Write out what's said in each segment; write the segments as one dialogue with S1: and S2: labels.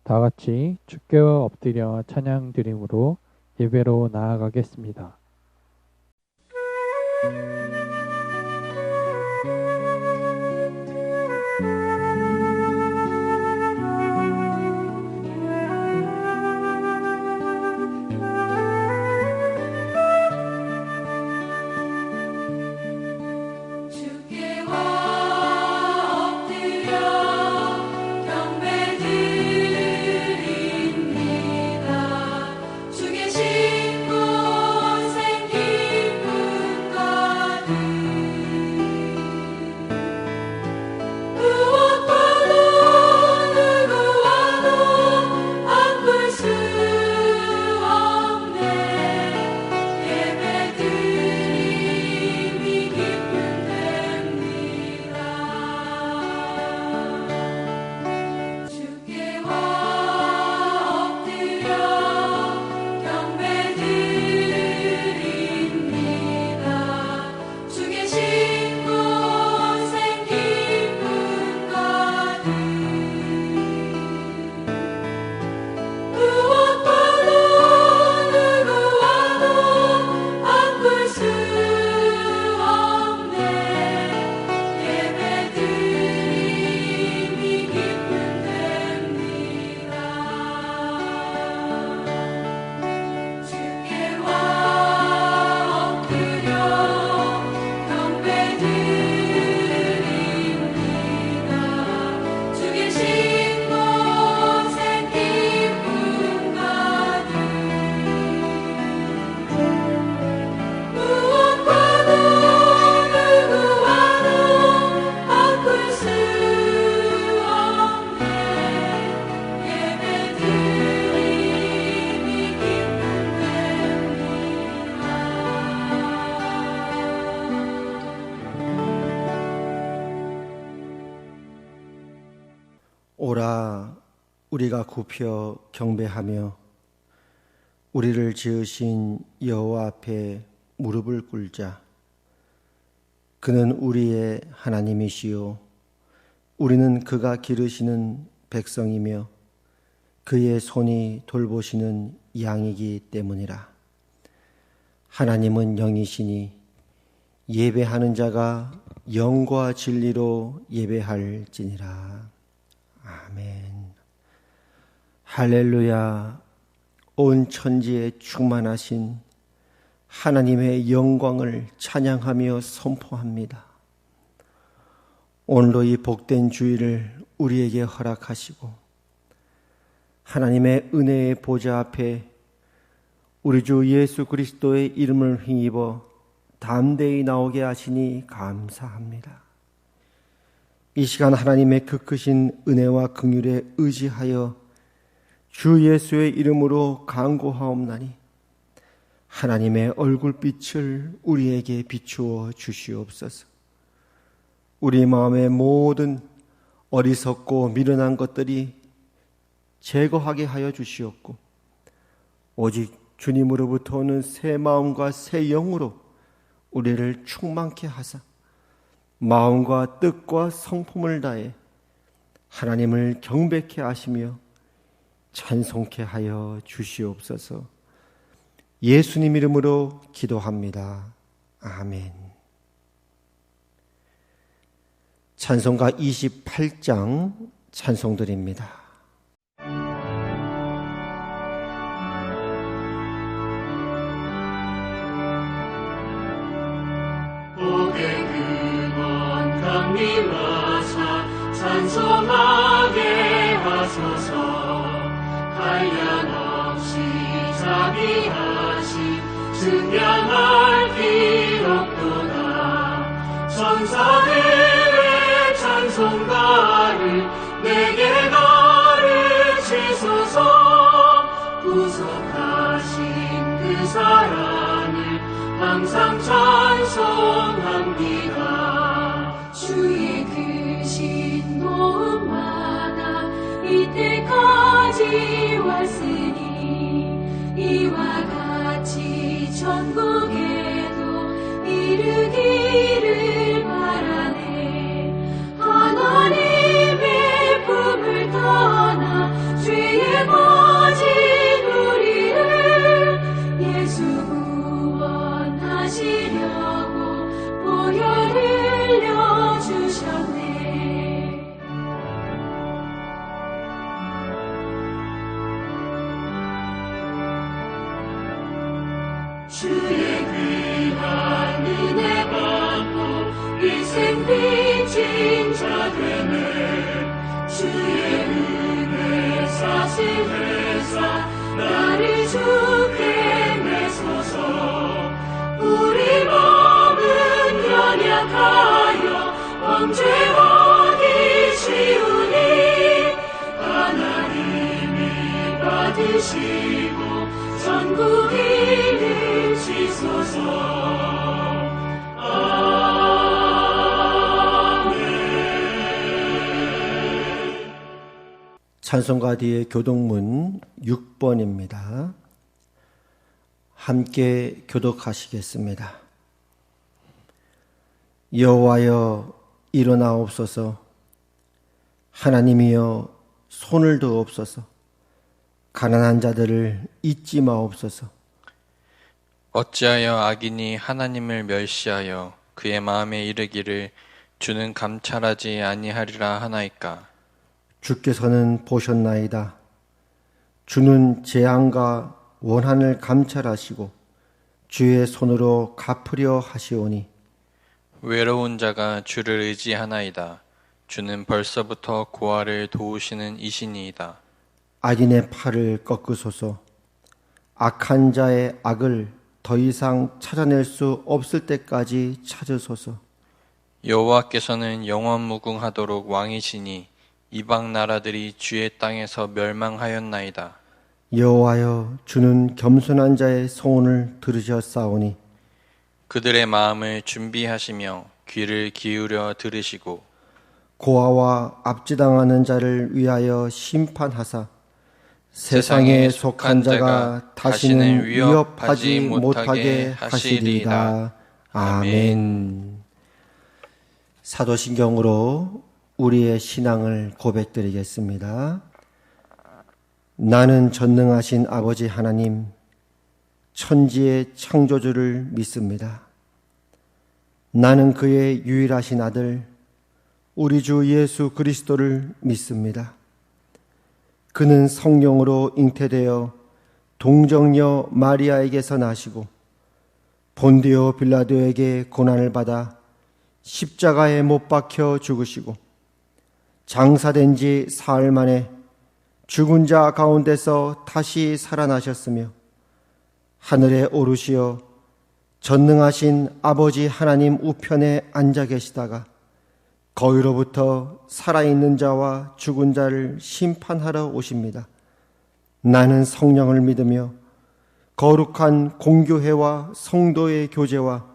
S1: 다 같이 주께 엎드려 찬양 드림으로 예배로 나아가겠습니다.
S2: 오라 우리가 굽혀 경배하며 우리를 지으신 여호와 앞에 무릎을 꿇자. 그는 우리의 하나님이시요 우리는 그가 기르시는 백성이며 그의 손이 돌보시는 양이기 때문이라. 하나님은 영이시니 예배하는 자가 영과 진리로 예배할지니라. 아멘. 할렐루야. 온 천지에 충만하신 하나님의 영광을 찬양하며 선포합니다. 오늘도 이 복된 주일을 우리에게 허락하시고 하나님의 은혜의 보좌 앞에 우리 주 예수 그리스도의 이름을 힘입어 담대히 나오게 하시니 감사합니다. 이 시간 하나님의 그 크신 은혜와 긍휼에 의지하여 주 예수의 이름으로 간구하옵나니 하나님의 얼굴빛을 우리에게 비추어 주시옵소서. 우리 마음의 모든 어리석고 미련한 것들이 제거하게 하여 주시옵고 오직 주님으로부터 오는 새 마음과 새 영으로 우리를 충만케 하사 마음과 뜻과 성품을 다해 하나님을 경배케 하시며 찬송케 하여 주시옵소서. 예수님 이름으로 기도합니다. 아멘. 찬송가 28장 찬송드립니다.
S3: 강림하사 찬송하게 하소서. 한량없이 자비하신 증량할 기록도다. 천사들의 찬송가를 내게 가르치소서. 구속하신 그 사랑을 항상 찬송합니다. 주의 크신 도움마다 이때까지 왔으니 이와 같이 천국에도 이르기를 바라네. 하나님의 품을 떠나 죄의 알려주셨네. 주의 귀한 은혜 받고 일생 빚진 자 되네. 주의 은혜 사실회사 나를 주께 내소서. 우리 마음은 연약하여 범죄하기 쉬우니 하나님이 받으시고 전국 이루시소서. 아멘.
S2: 찬송가 뒤의 교독문 6번입니다. 함께 교독하시겠습니다. 여호와여 일어나옵소서. 하나님이여 손을 드옵소서. 가난한 자들을 잊지 마옵소서.
S4: 어찌하여 악인이 하나님을 멸시하여 그의 마음에 이르기를 주는 감찰하지 아니하리라 하나이까.
S2: 주께서는 보셨나이다. 주는 재앙과 원한을 감찰하시고 주의 손으로 갚으려 하시오니
S4: 외로운 자가 주를 의지하나이다. 주는 벌써부터 고아를 도우시는 이신이이다.
S2: 악인의 팔을 꺾으소서. 악한 자의 악을 더 이상 찾아낼 수 없을 때까지 찾으소서.
S4: 여호와께서는 영원무궁하도록 왕이시니 이방 나라들이 주의 땅에서 멸망하였나이다.
S2: 여호와여 주는 겸손한 자의 소원을 들으셨사오니
S4: 그들의 마음을 준비하시며 귀를 기울여 들으시고
S2: 고아와 압제당하는 자를 위하여 심판하사 세상에 속한 자가 다시는 위협하지 못하게 하시리이다. 아멘. 사도신경으로 우리의 신앙을 고백드리겠습니다. 나는 전능하신 아버지 하나님, 천지의 창조주를 믿습니다. 나는 그의 유일하신 아들, 우리 주 예수 그리스도를 믿습니다. 그는 성령으로 잉태되어 동정녀 마리아에게서 나시고 본디오 빌라도에게 고난을 받아 십자가에 못 박혀 죽으시고 장사된 지 사흘 만에 죽은 자 가운데서 다시 살아나셨으며 하늘에 오르시어 전능하신 아버지 하나님 우편에 앉아 계시다가 거기로부터 살아있는 자와 죽은 자를 심판하러 오십니다. 나는 성령을 믿으며 거룩한 공교회와 성도의 교제와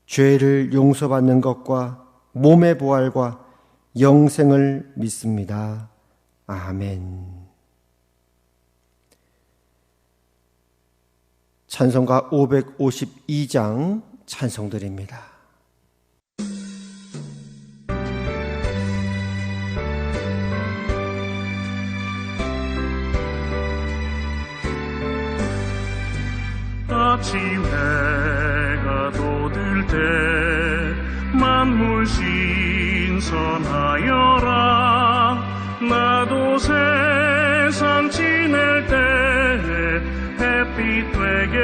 S2: 죄를 용서받는 것과 몸의 부활과 영생을 믿습니다. 아멘. 찬송가 552장 찬송드립니다.
S5: 아침 해가 돋을 때 만물 신선하여라. 나도 세상 지낼 때 햇빛 되게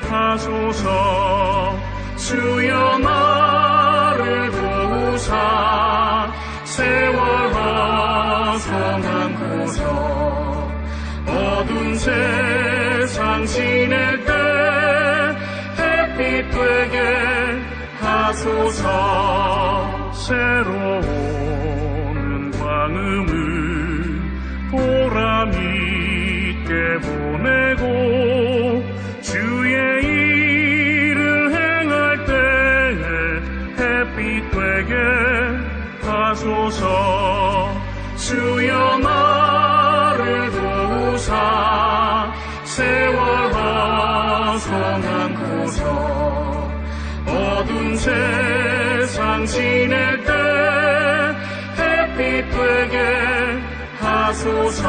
S5: 하소서. 주여 나를 도우사 세월 허송한 곳 어두운 세상 지낼 때 햇빛 되게 하소서. 새로운 광음을 보람 있게 보내고 주의 일을 행할 때 햇빛 되게 하소서. 주여 나를 도우사 세월 허송한 곳 어두운 세상 지낼 때 햇빛 되게 하소서.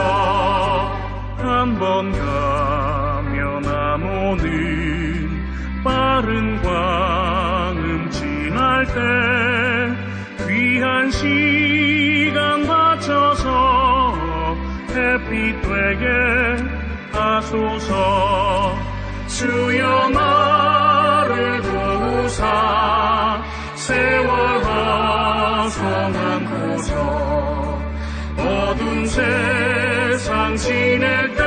S5: 한 번 가면 안 오는 빠른 광음 지날 할 때 귀한 시간 바쳐서 햇빛 되게 하소서. 주여 나를 도우사 세월 허송한 고서 어두운 세상 지낼 때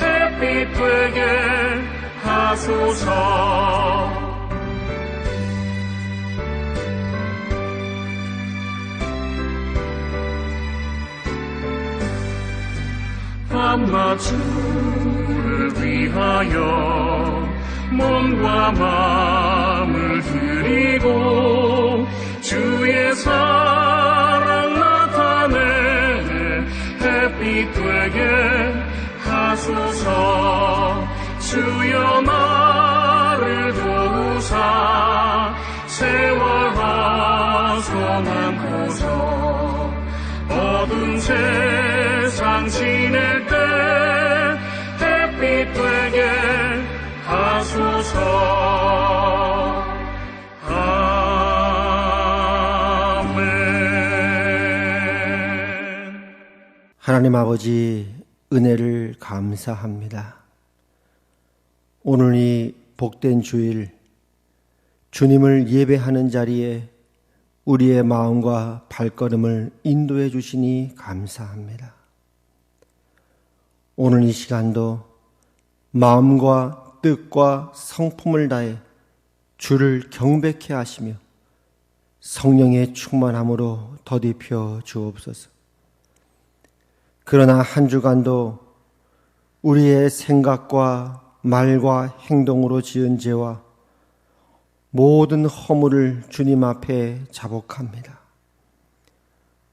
S5: 햇빛 되게 하소서. 밤낮 주를 위하여 몸과 마음을 드리고 주의 사랑 나타내 햇빛 되게 하소서. 주여 나를 도우사 세월 허송한 고서 어두운 세상 지낼 때 햇빛 되게 하소서. 아멘.
S2: 하나님 아버지, 은혜를 감사합니다. 오늘 이 복된 주일, 주님을 예배하는 자리에 우리의 마음과 발걸음을 인도해 주시니 감사합니다. 오늘 이 시간도 마음과 뜻과 성품을 다해 주를 경배케 하시며 성령의 충만함으로 더딥혀 주옵소서. 그러나 한 주간도 우리의 생각과 말과 행동으로 지은 죄와 모든 허물을 주님 앞에 자복합니다.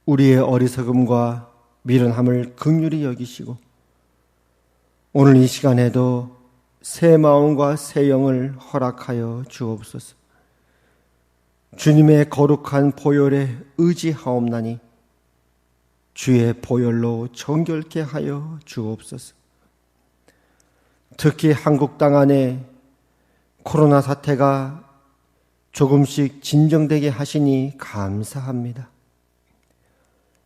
S2: 우리의 어리석음과 미련함을 긍휼히 여기시고 오늘 이 시간에도 새 마음과 새 영을 허락하여 주옵소서. 주님의 거룩한 보혈에 의지하옵나니 주의 보혈로 정결케 하여 주옵소서. 특히 한국 땅 안에 코로나 사태가 조금씩 진정되게 하시니 감사합니다.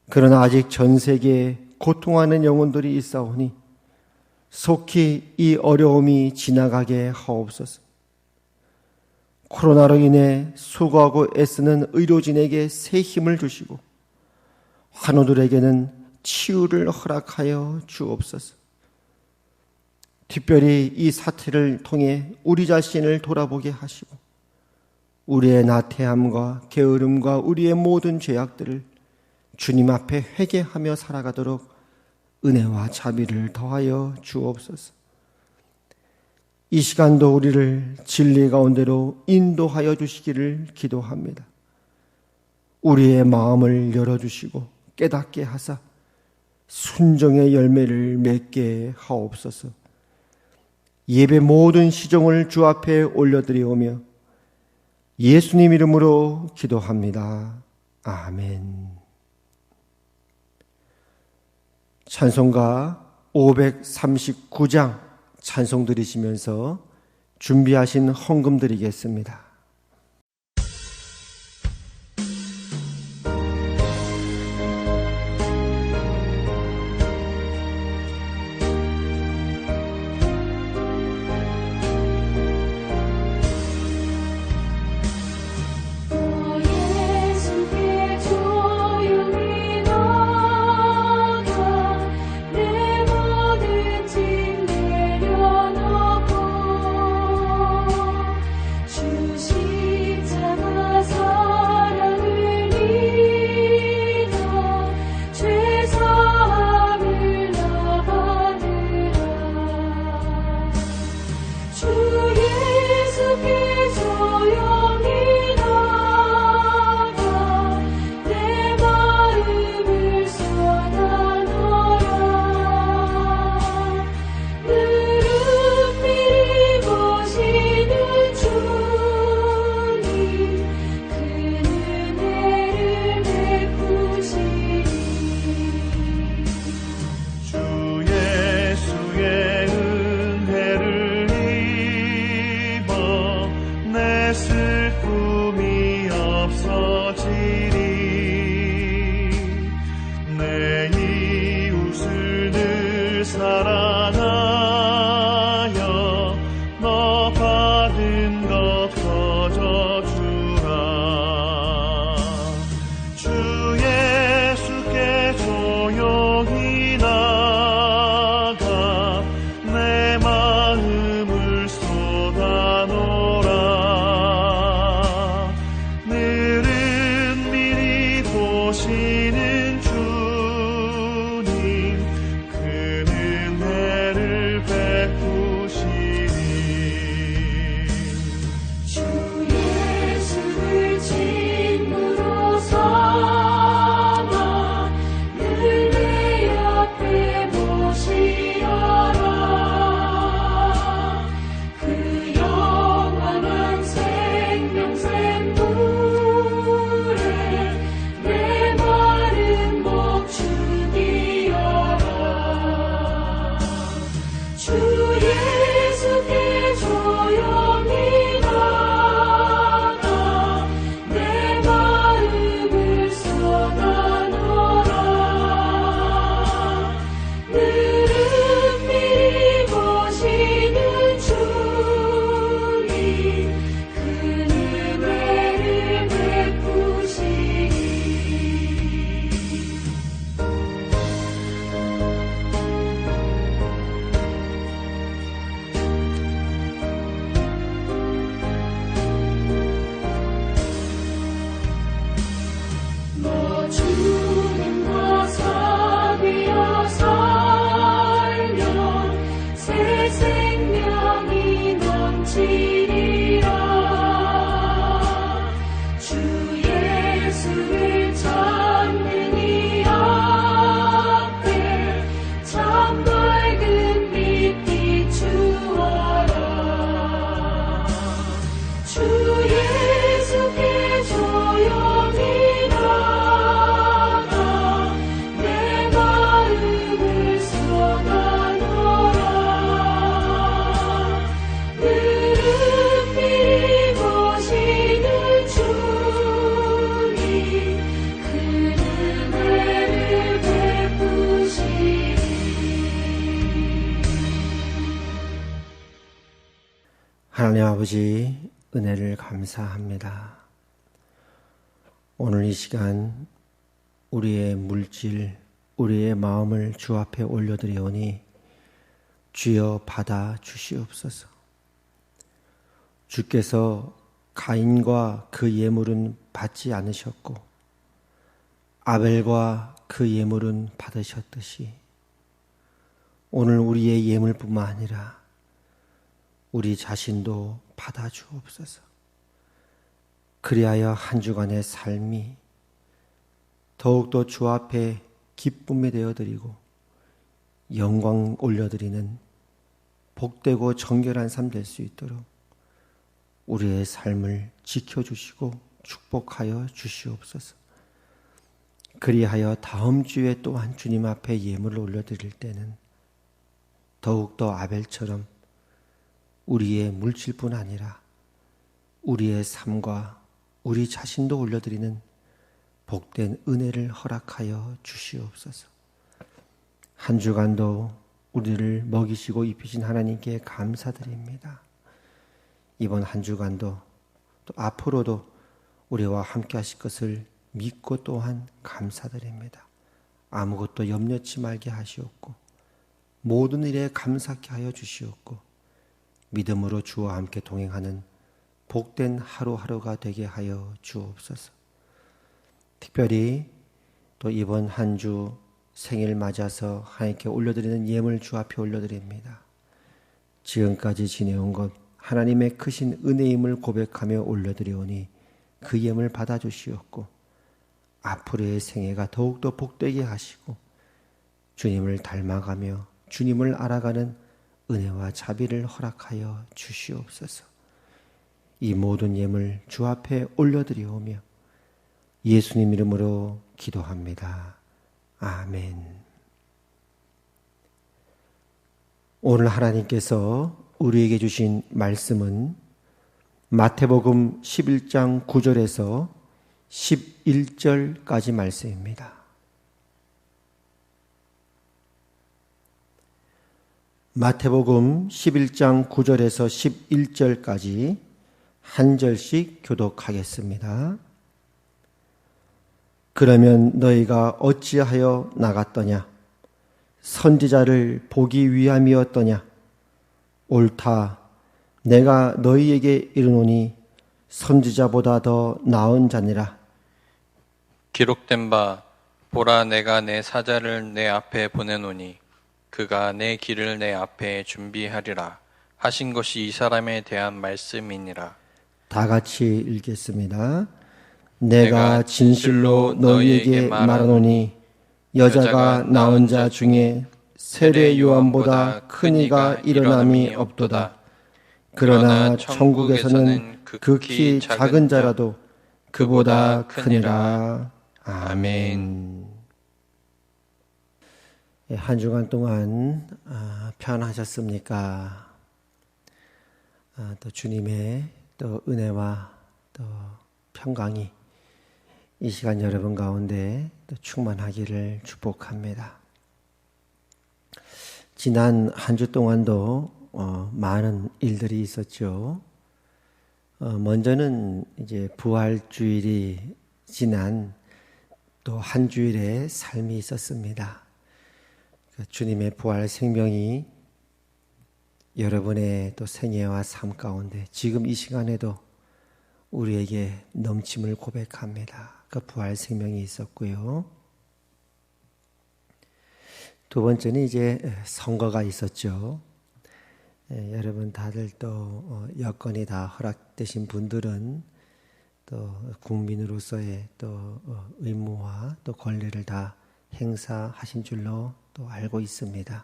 S2: 그러나 아직 전 세계에 고통하는 영혼들이 있사오니 속히 이 어려움이 지나가게 하옵소서. 코로나로 인해 수고하고 애쓰는 의료진에게 새 힘을 주시고 환우들에게는 치유를 허락하여 주옵소서. 특별히 이 사태를 통해 우리 자신을 돌아보게 하시고 우리의 나태함과 게으름과 우리의 모든 죄악들을 주님 앞에 회개하며 살아가도록 은혜와 자비를 더하여 주옵소서. 이 시간도 우리를 진리 가운데로 인도하여 주시기를 기도합니다. 우리의 마음을 열어주시고 깨닫게 하사 순종의 열매를 맺게 하옵소서. 예배 모든 시종을 주 앞에 올려드리오며 예수님 이름으로 기도합니다. 아멘. 찬송가 539장 찬송 드리시면서 준비하신 헌금 드리겠습니다.
S3: 주시
S5: 오시는 주님 그 은혜를 베푸시니
S3: 주 예수를 친구로 삼아 늘 내 옆에 모시어라. 그 영원한 생명샘 물에 내 마른 목 죽이어라. 주 예수께 조용히 나가 내 마음을 쏟아놓으라. 늘은 보시는 주님 그 은혜를 베푸시니 너 주님과 사귀어 살면 새 생명이 넘치리라. 주 예수를 찾는 이 앞에 참 밝은 빛 비추어라. 주 예수께 조용히 나가 내 마음을 쏟아놓으라. 늘은 보시는 주님 그 은혜를 베푸시니
S2: 하나님 아버지, 은혜를 감사합니다. 오늘 이 시간 우리의 물질, 우리의 마음을 주 앞에 올려드리오니 주여 받아 주시옵소서. 주께서 가인과 그 예물은 받지 않으셨고 아벨과 그 예물은 받으셨듯이 오늘 우리의 예물뿐만 아니라 우리 자신도 받아 주옵소서. 그리하여 한 주간의 삶이 더욱더 주 앞에 기쁨이 되어드리고 영광 올려드리는 복되고 정결한 삶 될 수 있도록 우리의 삶을 지켜주시고 축복하여 주시옵소서. 그리하여 다음 주에 또한 주님 앞에 예물을 올려드릴 때는 더욱더 아벨처럼 우리의 물질뿐 아니라 우리의 삶과 우리 자신도 올려드리는 복된 은혜를 허락하여 주시옵소서. 한 주간도 우리를 먹이시고 입히신 하나님께 감사드립니다. 이번 한 주간도 또 앞으로도 우리와 함께 하실 것을 믿고 또한 감사드립니다. 아무것도 염려치 말게 하시옵고 모든 일에 감사케 하여 주시옵고 믿음으로 주와 함께 동행하는 복된 하루하루가 되게 하여 주옵소서. 특별히 또 이번 한 주 생일 맞아서 하나님께 올려드리는 예물 주 앞에 올려드립니다. 지금까지 지내온 것 하나님의 크신 은혜임을 고백하며 올려드리오니 그 예물 받아주시옵고 앞으로의 생애가 더욱더 복되게 하시고 주님을 닮아가며 주님을 알아가는 은혜와 자비를 허락하여 주시옵소서. 이 모든 예물 주 앞에 올려드리오며 예수님 이름으로 기도합니다. 아멘. 오늘 하나님께서 우리에게 주신 말씀은 마태복음 11장 9절에서 11절까지 말씀입니다. 마태복음 11장 9절에서 11절까지 한 절씩 교독하겠습니다. 그러면 너희가 어찌하여 나갔더냐? 선지자를 보기 위함이었더냐? 옳다. 내가 너희에게 이르노니 선지자보다 더 나은 자니라.
S4: 기록된 바 보라 내가 내 사자를 내 앞에 보내노니 그가 내 길을 내 앞에 준비하리라 하신 것이 이 사람에 대한 말씀이니라.
S2: 다 같이 읽겠습니다. 내가 진실로 너희에게 말하노니 여자가 낳은 자 중에 세례 요한보다 큰 이가 일어남이 없도다. 그러나 천국에서는 극히 작은 자라도 그보다 크니라. 아멘. 한 주간 동안 편하셨습니까? 또 주님의 또 은혜와 또 평강이 이 시간 여러분 가운데 또 충만하기를 축복합니다. 지난 한 주 동안도 많은 일들이 있었죠. 먼저는 이제 부활주일이 지난 또 한 주일의 삶이 있었습니다. 주님의 부활 생명이 여러분의 또 생애와 삶 가운데 지금 이 시간에도 우리에게 넘침을 고백합니다. 그 부활 생명이 있었고요. 두 번째는 이제 선거가 있었죠. 여러분 다들 또 여건이 다 허락되신 분들은 또 국민으로서의 또 의무와 또 권리를 다 행사하신 줄로 또 알고 있습니다.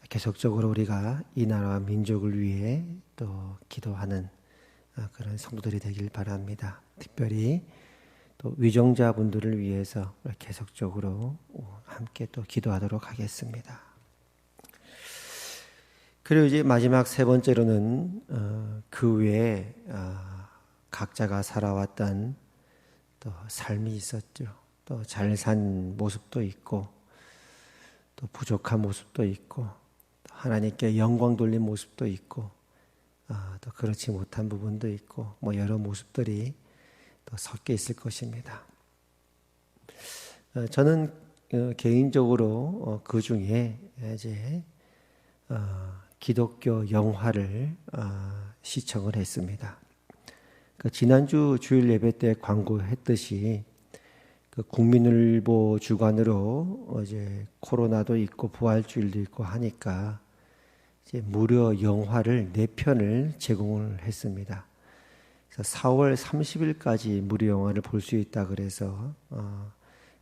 S2: 계속적으로 우리가 이 나라와 민족을 위해 또 기도하는 그런 성도들이 되길 바랍니다. 특별히 또 위정자분들을 위해서 계속적으로 함께 또 기도하도록 하겠습니다. 그리고 이제 마지막 세 번째로는 그 외에 각자가 살아왔던 또 삶이 있었죠. 또 잘 산 모습도 있고 또 부족한 모습도 있고 또 하나님께 영광 돌린 모습도 있고 또 그렇지 못한 부분도 있고 뭐 여러 모습들이 또 섞여 있을 것입니다. 저는 개인적으로 그 중에 이제 기독교 영화를 시청을 했습니다. 지난주 주일 예배 때 광고했듯이 국민일보 주관으로 이제 코로나도 있고 부활주일도 있고 하니까 이제 무료 영화를 4편을 제공을 했습니다. 그래서 4월 30일까지 무료 영화를 볼 수 있다 그래서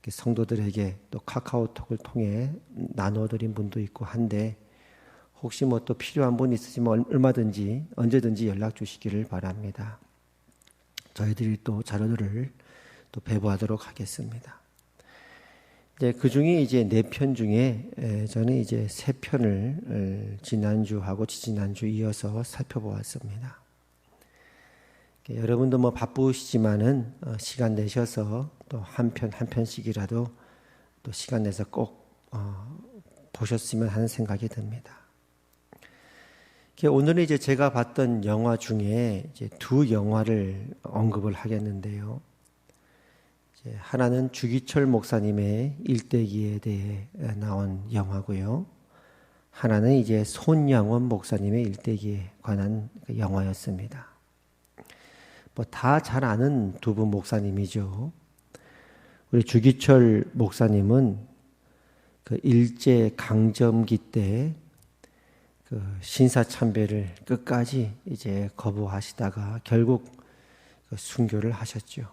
S2: 성도들에게 또 카카오톡을 통해 나눠드린 분도 있고 한데 혹시 뭐 또 필요한 분 있으시면 얼마든지 언제든지 연락 주시기를 바랍니다. 저희들이 또 자료들을 또 배부하도록 하겠습니다. 이제 그 중에 이제 4편 중에 저는 이제 3편을 지난주하고 지지난주 이어서 살펴보았습니다. 여러분도 뭐 바쁘시지만은 시간 내셔서 또 한 편씩이라도 또 시간 내서 꼭 보셨으면 하는 생각이 듭니다. 오늘은 이제 제가 봤던 영화 중에 이제 2 영화를 언급을 하겠는데요. 이제 하나는 주기철 목사님의 일대기에 대해 나온 영화고요. 하나는 이제 손양원 목사님의 일대기에 관한 영화였습니다. 뭐 다 잘 아는 2분 목사님이죠. 우리 주기철 목사님은 그 일제 강점기 때 그 신사참배를 끝까지 이제 거부하시다가 결국 그 순교를 하셨죠.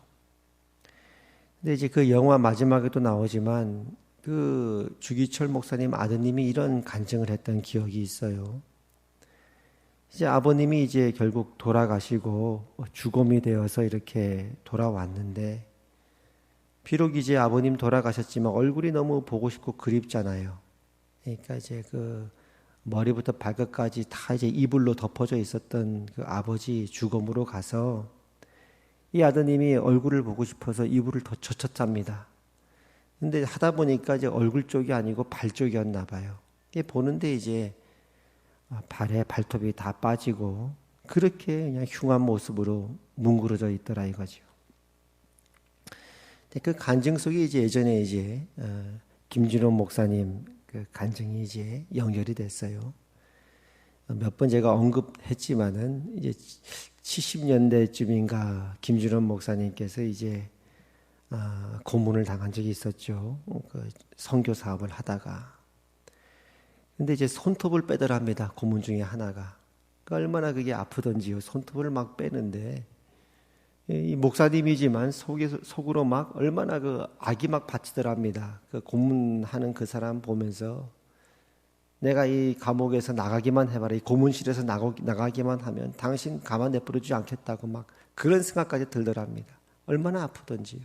S2: 근데 이제 그 영화 마지막에도 나오지만 그 주기철 목사님 아드님이 이런 간증을 했던 기억이 있어요. 이제 아버님이 이제 결국 돌아가시고 주검이 되어서 이렇게 돌아왔는데 비록 이제 아버님 돌아가셨지만 얼굴이 너무 보고 싶고 그립잖아요. 그러니까 이제 그 머리부터 발끝까지 다 이제 이불로 덮어져 있었던 그 아버지 주검으로 가서 이 아드님이 얼굴을 보고 싶어서 이불을 더 젖혔답니다. 근데 하다 보니까 이제 얼굴 쪽이 아니고 발 쪽이었나 봐요. 보는데 이제 발에 발톱이 다 빠지고 그렇게 그냥 흉한 모습으로 뭉그러져 있더라 이거죠. 그 간증 속에 이제 예전에 이제 김준호 목사님 그 간증이 이제 연결이 됐어요. 몇 번 제가 언급했지만은 이제 70년대쯤인가 김준호 목사님께서 이제 고문을 당한 적이 있었죠. 그 선교 사업을 하다가. 근데 이제 손톱을 빼더랍니다. 고문 중에 하나가. 얼마나 그게 아프던지요. 손톱을 막 빼는데 이 목사님이지만 속으로 막 얼마나 그 악이 막 받치더랍니다. 그 고문하는 그 사람 보면서 내가 이 감옥에서 나가기만 해봐라. 이 고문실에서 나가기만 하면 당신 가만 내버려두지 않겠다고 막 그런 생각까지 들더랍니다. 얼마나 아프던지요.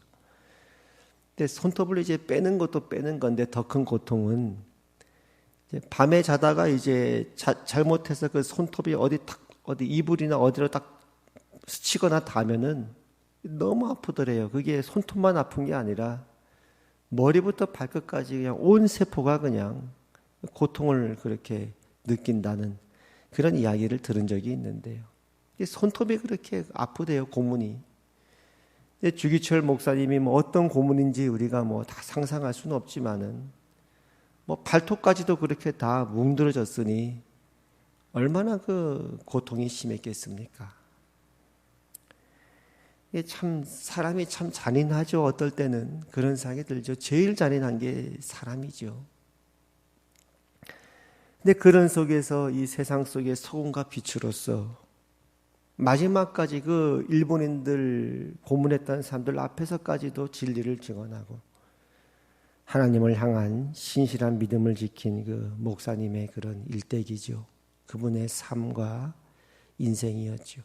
S2: 근데 손톱을 이제 빼는 것도 빼는 건데 더 큰 고통은 이제 밤에 자다가 이제 잘못해서 그 손톱이 어디 이불이나 어디로 딱 스치거나 닿으면은 너무 아프더래요. 그게 손톱만 아픈 게 아니라 머리부터 발끝까지 그냥 온 세포가 그냥 고통을 그렇게 느낀다는 그런 이야기를 들은 적이 있는데요. 손톱이 그렇게 아프대요, 고문이. 주기철 목사님이 뭐 어떤 고문인지 우리가 뭐 다 상상할 수는 없지만은 뭐 발톱까지도 그렇게 다 뭉들어졌으니 얼마나 그 고통이 심했겠습니까? 이게 참 사람이 참 잔인하죠. 어떨 때는 그런 생각이 들죠. 제일 잔인한 게 사람이죠. 근데 그런 속에서 이 세상 속의 소금과 빛으로서 마지막까지 그 일본인들 고문했던 사람들 앞에서까지도 진리를 증언하고 하나님을 향한 신실한 믿음을 지킨 그 목사님의 그런 일대기죠. 그분의 삶과 인생이었죠.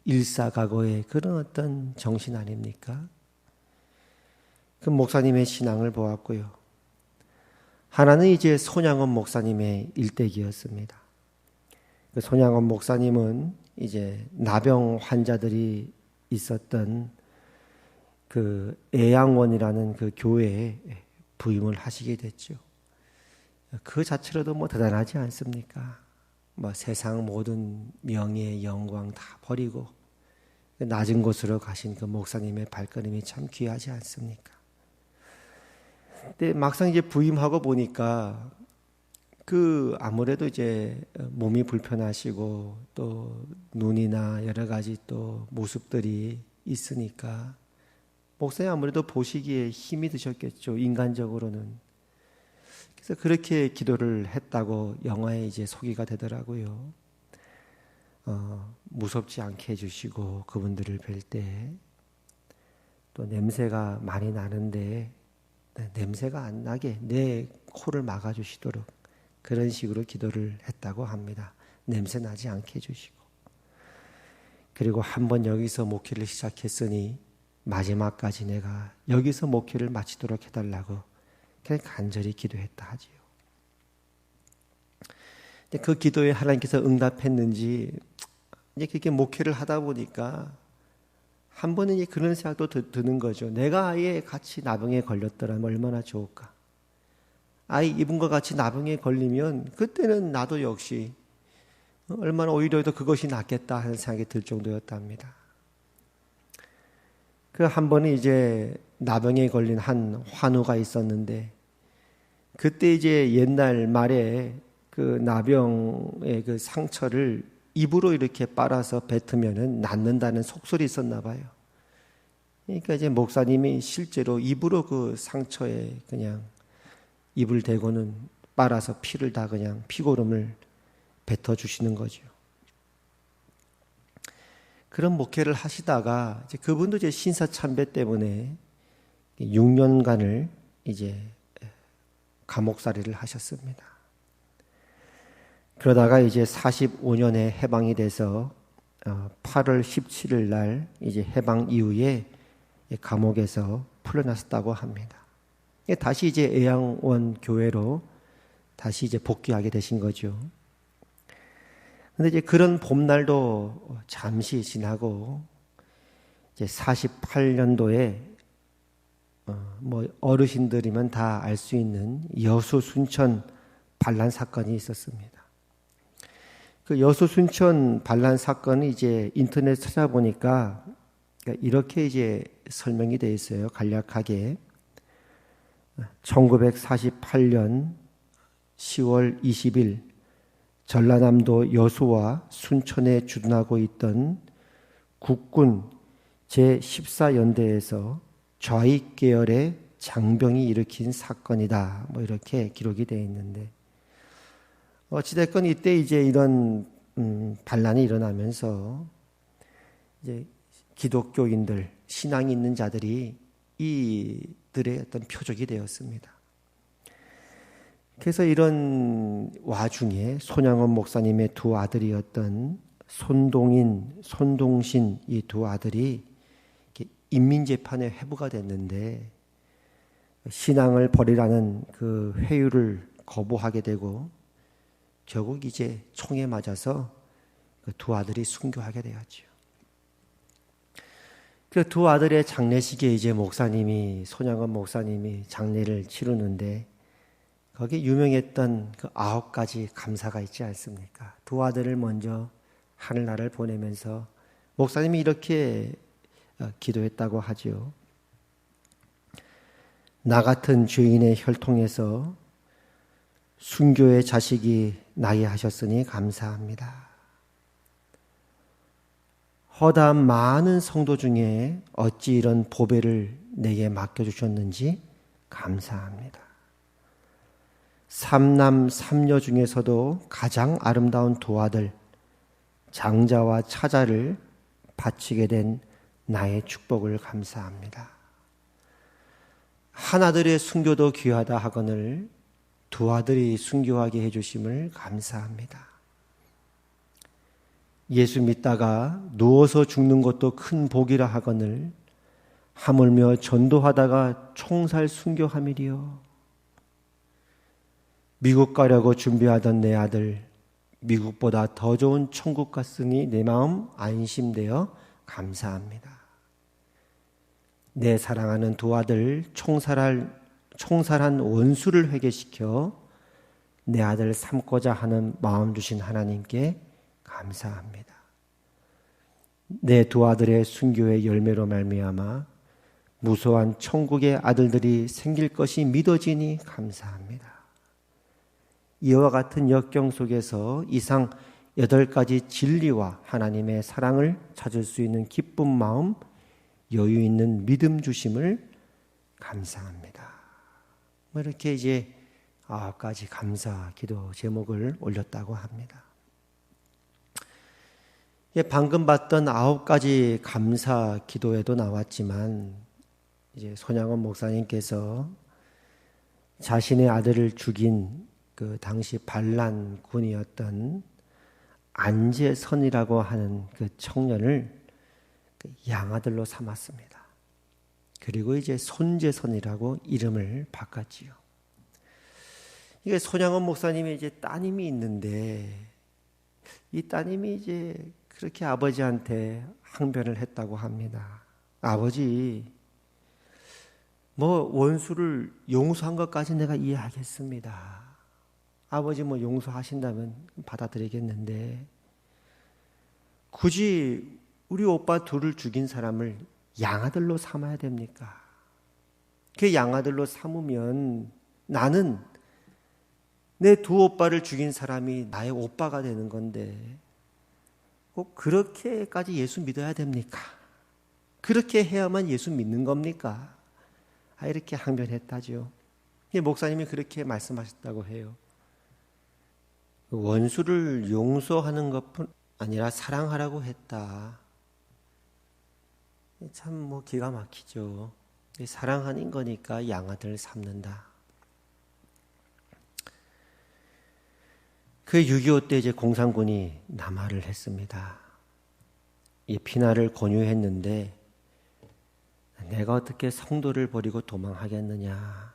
S2: 일사각오의 그런 어떤 정신 아닙니까? 그 목사님의 신앙을 보았고요. 하나는 이제 손양원 목사님의 일대기였습니다. 그 손양원 목사님은 이제 나병 환자들이 있었던 그 애양원이라는 그 교회에 부임을 하시게 됐죠. 그 자체로도 뭐 대단하지 않습니까? 뭐 세상 모든 명예, 영광 다 버리고 낮은 곳으로 가신 그 목사님의 발걸음이 참 귀하지 않습니까? 근데 막상 이제 부임하고 보니까 그 아무래도 이제 몸이 불편하시고 또 눈이나 여러 가지 또 모습들이 있으니까 목사님 아무래도 보시기에 힘이 드셨겠죠. 인간적으로는. 그래서 그렇게 기도를 했다고 영화에 이제 소개가 되더라고요. 무섭지 않게 해주시고 그분들을 뵐 때 또 냄새가 많이 나는데 냄새가 안 나게 내 코를 막아주시도록 그런 식으로 기도를 했다고 합니다. 냄새 나지 않게 해주시고. 그리고 한번 여기서 목회를 시작했으니 마지막까지 내가 여기서 목회를 마치도록 해달라고 그냥 간절히 기도했다 하지요. 근데 그 기도에 하나님께서 응답했는지 이제 그렇게 목회를 하다 보니까 한 번은 이제 그런 생각도 드는 거죠. 내가 아예 같이 나병에 걸렸더라면 얼마나 좋을까. 아이 이분과 같이 나병에 걸리면 그때는 나도 역시 얼마나 오히려 더 그것이 낫겠다 하는 생각이 들 정도였답니다. 그 한 번은 이제 나병에 걸린 한 환우가 있었는데 그때 이제 옛날 말에 그 나병의 그 상처를 입으로 이렇게 빨아서 뱉으면은 낫는다는 속설이 있었나 봐요. 그러니까 이제 목사님이 실제로 입으로 그 상처에 그냥 입을 대고는 빨아서 피를 다 그냥 피고름을 뱉어 주시는 거죠. 그런 목회를 하시다가 이제 그분도 이제 신사참배 때문에 6년간을 이제 감옥살이를 하셨습니다. 그러다가 이제 45년에 해방이 돼서 8월 17일 날 이제 해방 이후에 감옥에서 풀려났었다고 합니다. 다시 이제 애양원 교회로 다시 이제 복귀하게 되신 거죠. 근데 이제 그런 봄날도 잠시 지나고 이제 48년도에 뭐 어르신들이면 다 알 수 있는 여수 순천 반란 사건이 있었습니다. 그 여수 순천 반란 사건이 이제 인터넷 찾아보니까 이렇게 이제 설명이 되어 있어요. 간략하게 1948년 10월 20일 전라남도 여수와 순천에 주둔하고 있던 국군 제14연대에서 좌익 계열의 장병이 일으킨 사건이다. 뭐 이렇게 기록이 되어 있는데, 어찌됐건 이때 이제 이런 반란이 일어나면서 이제 기독교인들, 신앙이 있는 자들이 이들의 어떤 표적이 되었습니다. 그래서 이런 와중에 손양원 목사님의 두 아들이었던 손동인, 손동신 이 두 아들이 인민재판에 회부가 됐는데 신앙을 버리라는 그 회유를 거부하게 되고 결국 이제 총에 맞아서 그 두 아들이 순교하게 되었죠. 그 두 아들의 장례식에 이제 목사님이, 손양원 목사님이 장례를 치르는데 거기에 유명했던 그 9가지 감사가 있지 않습니까? 두 아들을 먼저 하늘나라를 보내면서 목사님이 이렇게 기도했다고 하지요. 나 같은 죄인의 혈통에서 순교의 자식이 나게 하셨으니 감사합니다. 허다한 많은 성도 중에 어찌 이런 보배를 내게 맡겨주셨는지 감사합니다. 삼남 삼녀 중에서도 가장 아름다운 두 아들 장자와 차자를 바치게 된 나의 축복을 감사합니다. 한 아들의 순교도 귀하다 하거늘 두 아들이 순교하게 해주심을 감사합니다. 예수 믿다가 누워서 죽는 것도 큰 복이라 하거늘 하물며 전도하다가 총살 순교함이리요. 미국 가려고 준비하던 내 아들 미국보다 더 좋은 천국 갔으니 내 마음 안심되어 감사합니다. 내 사랑하는 두 아들 총살한 원수를 회개시켜 내 아들 삼고자 하는 마음 주신 하나님께 감사합니다. 내 두 아들의 순교의 열매로 말미암아 무소한 천국의 아들들이 생길 것이 믿어지니 감사합니다. 이와 같은 역경 속에서 이상 8가지 진리와 하나님의 사랑을 찾을 수 있는 기쁜 마음, 여유 있는 믿음 주심을 감사합니다. 이렇게 이제 9가지 감사 기도 제목을 올렸다고 합니다. 방금 봤던 9가지 감사 기도에도 나왔지만 이제 손양원 목사님께서 자신의 아들을 죽인 그 당시 반란군이었던 안재선이라고 하는 그 청년을 양아들로 삼았습니다. 그리고 이제 손재선이라고 이름을 바꿨지요. 이게 손양원 목사님의 이제 따님이 있는데 이 따님이 이제 그렇게 아버지한테 항변을 했다고 합니다. 아버지, 뭐 원수를 용서한 것까지 내가 이해하겠습니다. 아버지 뭐 용서하신다면 받아들이겠는데 굳이 우리 오빠 둘을 죽인 사람을 양아들로 삼아야 됩니까? 그 양아들로 삼으면 나는 내 두 오빠를 죽인 사람이 나의 오빠가 되는 건데 꼭 그렇게까지 예수 믿어야 됩니까? 그렇게 해야만 예수 믿는 겁니까? 이렇게 항변했다죠. 목사님이 그렇게 말씀하셨다고 해요. 원수를 용서하는 것뿐 아니라 사랑하라고 했다. 참 뭐 기가 막히죠. 사랑하는 거니까 양아들 삼는다. 그 6.25 때 이제 공산군이 남하를 했습니다. 이 피난을 권유했는데 내가 어떻게 성도를 버리고 도망하겠느냐.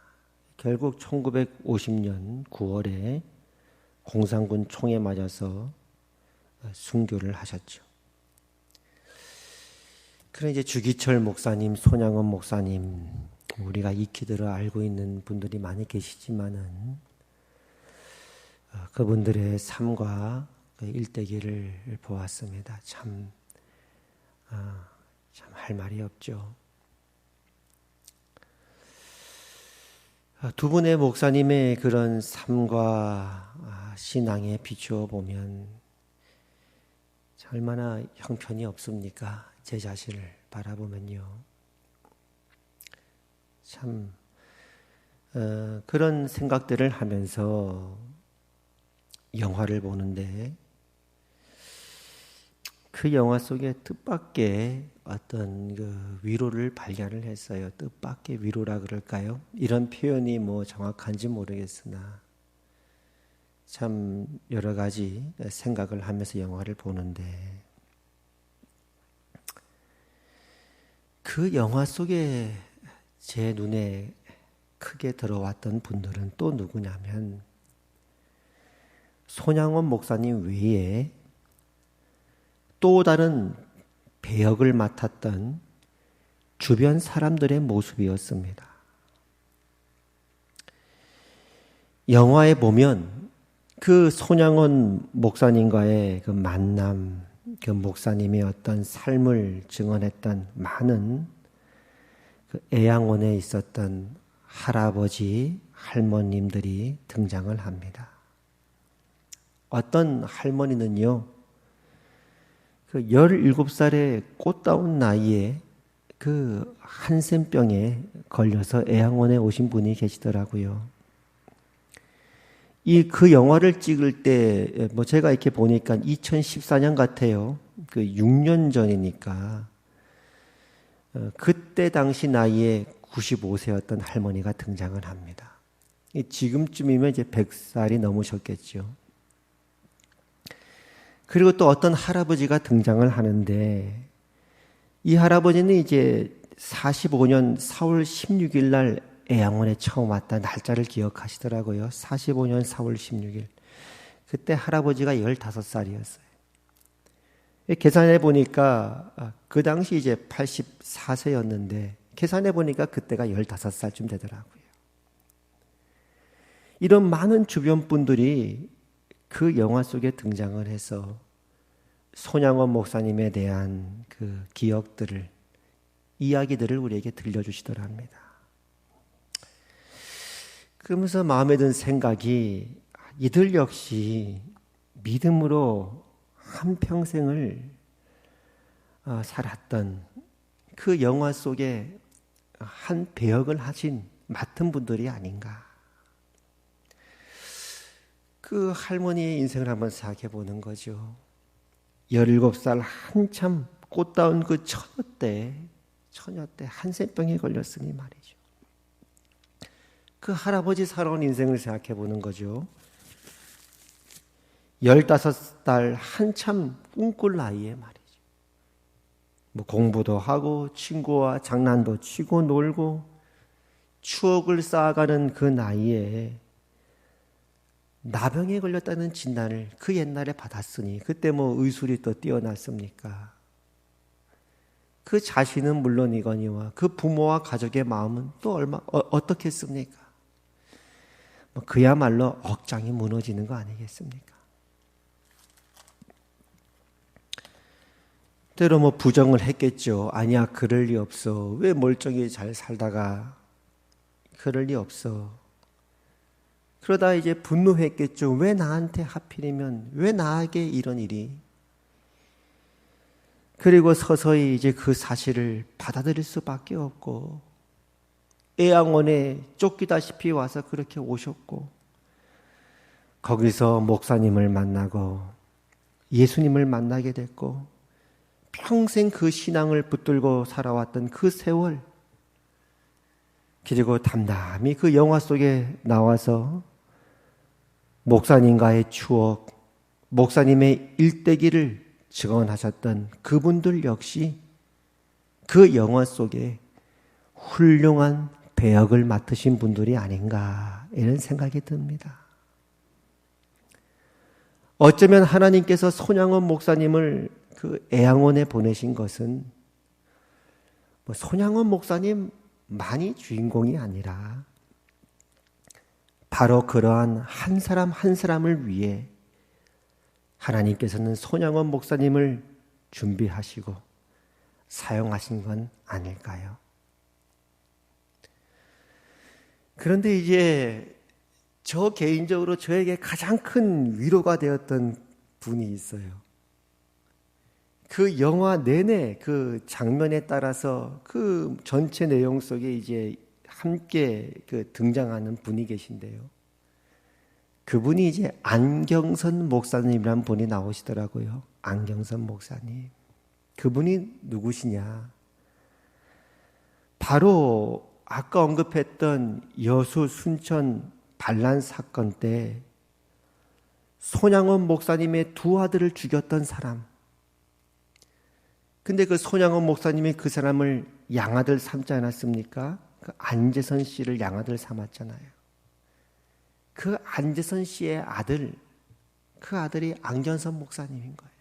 S2: 결국 1950년 9월에 공산군 총에 맞아서 순교를 하셨죠. 그래 이제 주기철 목사님, 손양원 목사님, 우리가 익히 들어 알고 있는 분들이 많이 계시지만은 그분들의 삶과 일대기를 보았습니다. 참 할 말이 없죠. 두 분의 목사님의 그런 삶과 신앙에 비추어 보면 얼마나 형편이 없습니까? 제 자신을 바라보면요. 참 그런 생각들을 하면서 영화를 보는데 그 영화 속에 뜻밖의 어떤 그 위로를 발견을 했어요. 뜻밖의 위로라 그럴까요? 이런 표현이 뭐 정확한지 모르겠으나 참 여러 가지 생각을 하면서 영화를 보는데 그 영화 속에 제 눈에 크게 들어왔던 분들은 또 누구냐면 손양원 목사님 외에 또 다른 배역을 맡았던 주변 사람들의 모습이었습니다. 영화에 보면 그 손양원 목사님과의 그 만남, 그 목사님의 어떤 삶을 증언했던 많은 그 애양원에 있었던 할아버지, 할머님들이 등장을 합니다. 어떤 할머니는요, 그 17살의 꽃다운 나이에 그 한센병에 걸려서 애양원에 오신 분이 계시더라고요. 그 영화를 찍을 때, 뭐 제가 이렇게 보니까 2014년 같아요. 그 6년 전이니까. 그때 당시 나이에 95세였던 할머니가 등장을 합니다. 지금쯤이면 이제 100살이 넘으셨겠죠. 그리고 또 어떤 할아버지가 등장을 하는데 이 할아버지는 이제 45년 4월 16일 날 애양원에 처음 왔다 날짜를 기억하시더라고요. 45년 4월 16일. 그때 할아버지가 15살이었어요. 계산해 보니까 그 당시 이제 84세였는데 계산해 보니까 그때가 15살쯤 되더라고요. 이런 많은 주변 분들이 그 영화 속에 등장을 해서 손양원 목사님에 대한 그 기억들을, 이야기들을 우리에게 들려주시더랍니다. 그러면서 마음에 든 생각이 이들 역시 믿음으로 한평생을 살았던 그 영화 속에 한 배역을 맡은 분들이 아닌가. 그 할머니의 인생을 한번 생각해 보는 거죠. 17살 한참 꽃다운 그 처녀 때 한센병에 걸렸으니 말이죠. 그 할아버지 살아온 인생을 생각해 보는 거죠. 15살 한참 꿈꿀 나이에 말이죠. 뭐 공부도 하고 친구와 장난도 치고 놀고 추억을 쌓아가는 그 나이에 나병에 걸렸다는 진단을 그 옛날에 받았으니 그때 뭐 의술이 또 뛰어났습니까? 그 자신은 물론이거니와 그 부모와 가족의 마음은 또 어떻겠습니까? 그야말로 억장이 무너지는 거 아니겠습니까? 때로 뭐 부정을 했겠죠. 아니야, 그럴 리 없어. 왜 멀쩡히 잘 살다가 그럴 리 없어. 그러다 이제 분노했겠죠. 왜 나한테 하필이면, 왜 나에게 이런 일이? 그리고 서서히 이제 그 사실을 받아들일 수밖에 없고 애양원에 쫓기다시피 와서 그렇게 오셨고 거기서 목사님을 만나고 예수님을 만나게 됐고 평생 그 신앙을 붙들고 살아왔던 그 세월, 그리고 담담히 그 영화 속에 나와서 목사님과의 추억, 목사님의 일대기를 증언하셨던 그분들 역시 그 영화 속에 훌륭한 배역을 맡으신 분들이 아닌가, 이런 생각이 듭니다. 어쩌면 하나님께서 손양원 목사님을 그 애양원에 보내신 것은 손양원 목사님만이 주인공이 아니라 바로 그러한 한 사람 한 사람을 위해 하나님께서는 손양원 목사님을 준비하시고 사용하신 건 아닐까요? 그런데 이제 저 개인적으로 저에게 가장 큰 위로가 되었던 분이 있어요. 그 영화 내내 그 장면에 따라서 그 전체 내용 속에 이제 함께 등장하는 분이 계신데요. 그분이 이제 안경선 목사님이라는 분이 나오시더라고요. 안경선 목사님. 그분이 누구시냐? 바로 아까 언급했던 여수 순천 반란 사건 때 손양원 목사님의 두 아들을 죽였던 사람. 근데 그 손양원 목사님이 그 사람을 양아들 삼지 않았습니까? 그 안재선 씨를 양아들 삼았잖아요. 그 안재선 씨의 아들, 그 아들이 안경선 목사님인 거예요.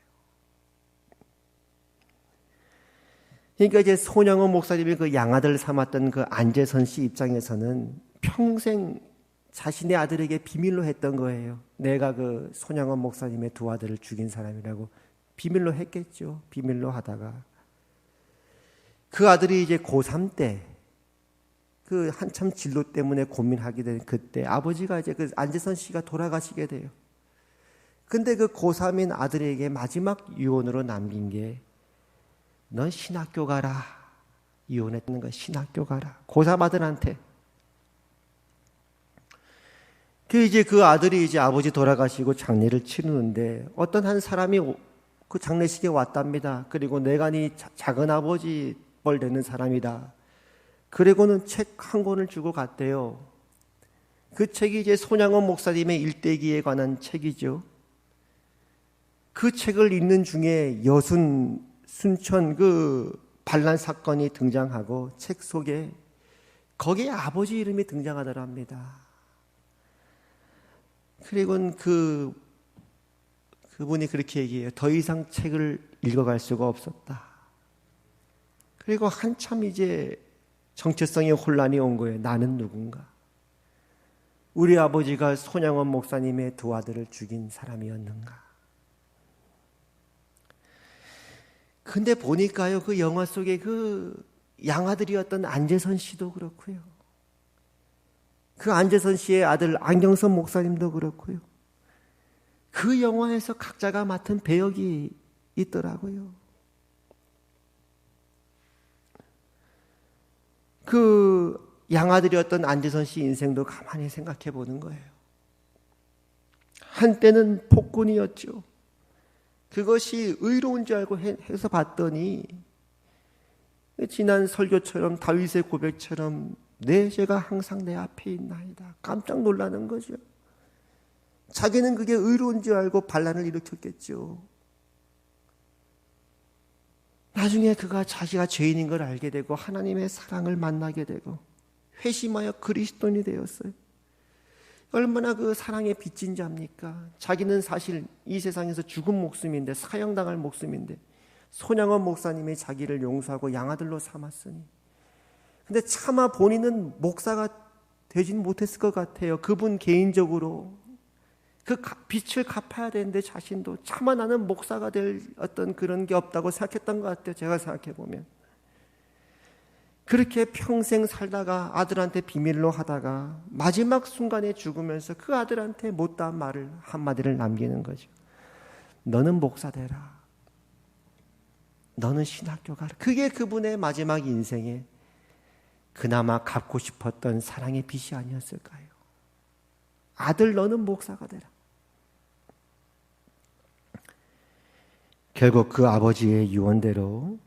S2: 그러니까 이제 손양원 목사님이 그 양아들 삼았던 그 안재선 씨 입장에서는 평생 자신의 아들에게 비밀로 했던 거예요. 내가 그 손양원 목사님의 두 아들을 죽인 사람이라고 비밀로 했겠죠. 비밀로 하다가 그 아들이 이제 고3 때 그 한참 진로 때문에 고민하게 된 그때 아버지가 이제 그 안재선 씨가 돌아가시게 돼요. 근데 그 고3인 아들에게 마지막 유언으로 남긴 게 넌 신학교 가라. 이혼했는 거 신학교 가라. 고3 아들한테. 이제 그 아들이 이제 아버지 돌아가시고 장례를 치르는데 어떤 한 사람이 그 장례식에 왔답니다. 그리고 내가 네 작은 아버지 뻘 되는 사람이다. 그리고는 책 한 권을 주고 갔대요. 그 책이 이제 손양원 목사님의 일대기에 관한 책이죠. 그 책을 읽는 중에 여순 순천 그 반란 사건이 등장하고 책 속에 거기에 아버지 이름이 등장하더랍니다. 그리고는 그분이 그렇게 얘기해요. 더 이상 책을 읽어갈 수가 없었다. 그리고 한참 이제 정체성의 혼란이 온 거예요. 나는 누군가? 우리 아버지가 손양원 목사님의 두 아들을 죽인 사람이었는가? 근데 보니까요, 그 영화 속에 그 양아들이었던 안재선 씨도 그렇고요. 그 안재선 씨의 아들 안경선 목사님도 그렇고요. 그 영화에서 각자가 맡은 배역이 있더라고요. 그 양아들이었던 안재선 씨 인생도 가만히 생각해 보는 거예요. 한때는 폭군이었죠. 그것이 의로운 줄 알고 해서 봤더니 지난 설교처럼 다윗의 고백처럼 내 죄가 항상 내 앞에 있나이다. 깜짝 놀라는 거죠. 자기는 그게 의로운 줄 알고 반란을 일으켰겠죠. 나중에 그가 자기가 죄인인 걸 알게 되고 하나님의 사랑을 만나게 되고 회심하여 그리스도인이 되었어요. 얼마나 그 사랑의 빚진 자입니까? 자기는 사실 이 세상에서 죽은 목숨인데, 사형당할 목숨인데 손양원 목사님이 자기를 용서하고 양아들로 삼았으니, 근데 차마 본인은 목사가 되진 못했을 것 같아요. 그분 개인적으로 그 빚을 갚아야 되는데 자신도 차마 나는 목사가 될 어떤 그런 게 없다고 생각했던 것 같아요. 제가 생각해 보면 그렇게 평생 살다가 아들한테 비밀로 하다가 마지막 순간에 죽으면서 그 아들한테 못다한 말을 한마디를 남기는 거죠. 너는 목사 되라. 너는 신학교 가라. 그게 그분의 마지막 인생에 그나마 갚고 싶었던 사랑의 빚이 아니었을까요? 아들 너는 목사가 되라. 결국 그 아버지의 유언대로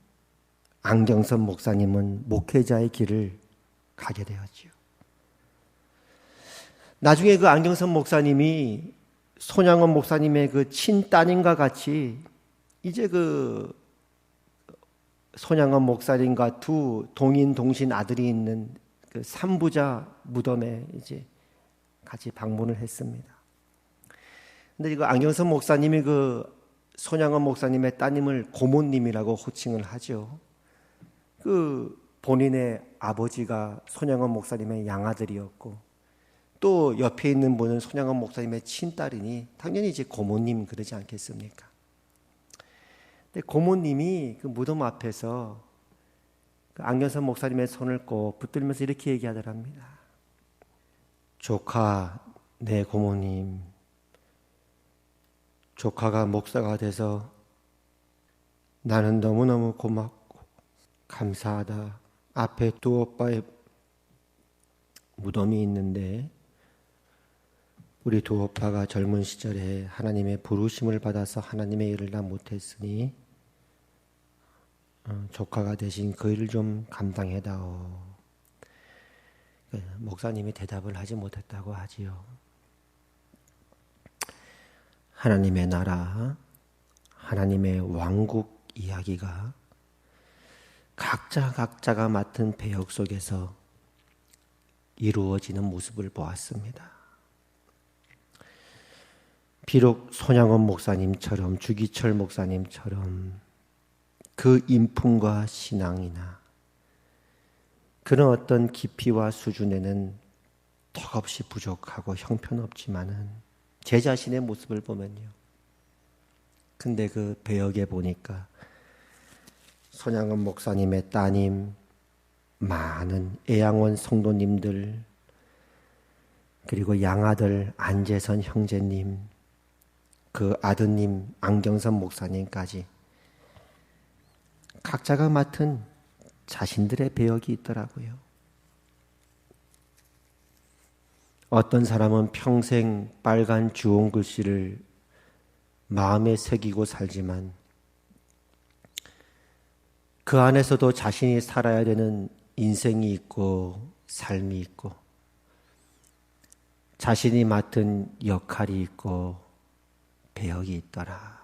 S2: 안경선 목사님은 목회자의 길을 가게 되었지요. 나중에 그 안경선 목사님이 손양원 목사님의 그 친따님과 같이 이제 그 손양원 목사님과 두 동인 동신 아들이 있는 그 삼부자 무덤에 이제 같이 방문을 했습니다. 근데 이거 안경선 목사님이 그 손양원 목사님의 따님을 고모님이라고 호칭을 하죠. 그 본인의 아버지가 손양원 목사님의 양아들이었고 또 옆에 있는 분은 손양원 목사님의 친딸이니 당연히 이제 고모님 그러지 않겠습니까? 근데 고모님이 그 무덤 앞에서 그 안경선 목사님의 손을 꼭 붙들면서 이렇게 얘기하더랍니다. 조카, 내 고모님, 조카가 목사가 돼서 나는 너무너무 고맙고 감사하다. 앞에 두 오빠의 무덤이 있는데 우리 두 오빠가 젊은 시절에 하나님의 부르심을 받아서 하나님의 일을 다 못했으니 조카가 대신 그 일을 좀 감당해다오. 목사님이 대답을 하지 못했다고 하지요. 하나님의 나라, 하나님의 왕국 이야기가 각자가 맡은 배역 속에서 이루어지는 모습을 보았습니다. 비록 손양원 목사님처럼, 주기철 목사님처럼 그 인품과 신앙이나 그런 어떤 깊이와 수준에는 턱없이 부족하고 형편없지만은 제 자신의 모습을 보면요. 근데 그 배역에 보니까 손양원 목사님의 따님, 많은 애양원 성도님들, 그리고 양아들 안재선 형제님, 그 아드님 안경선 목사님까지 각자가 맡은 자신들의 배역이 있더라고요. 어떤 사람은 평생 빨간 주홍 글씨를 마음에 새기고 살지만 그 안에서도 자신이 살아야 되는 인생이 있고 삶이 있고 자신이 맡은 역할이 있고 배역이 있더라.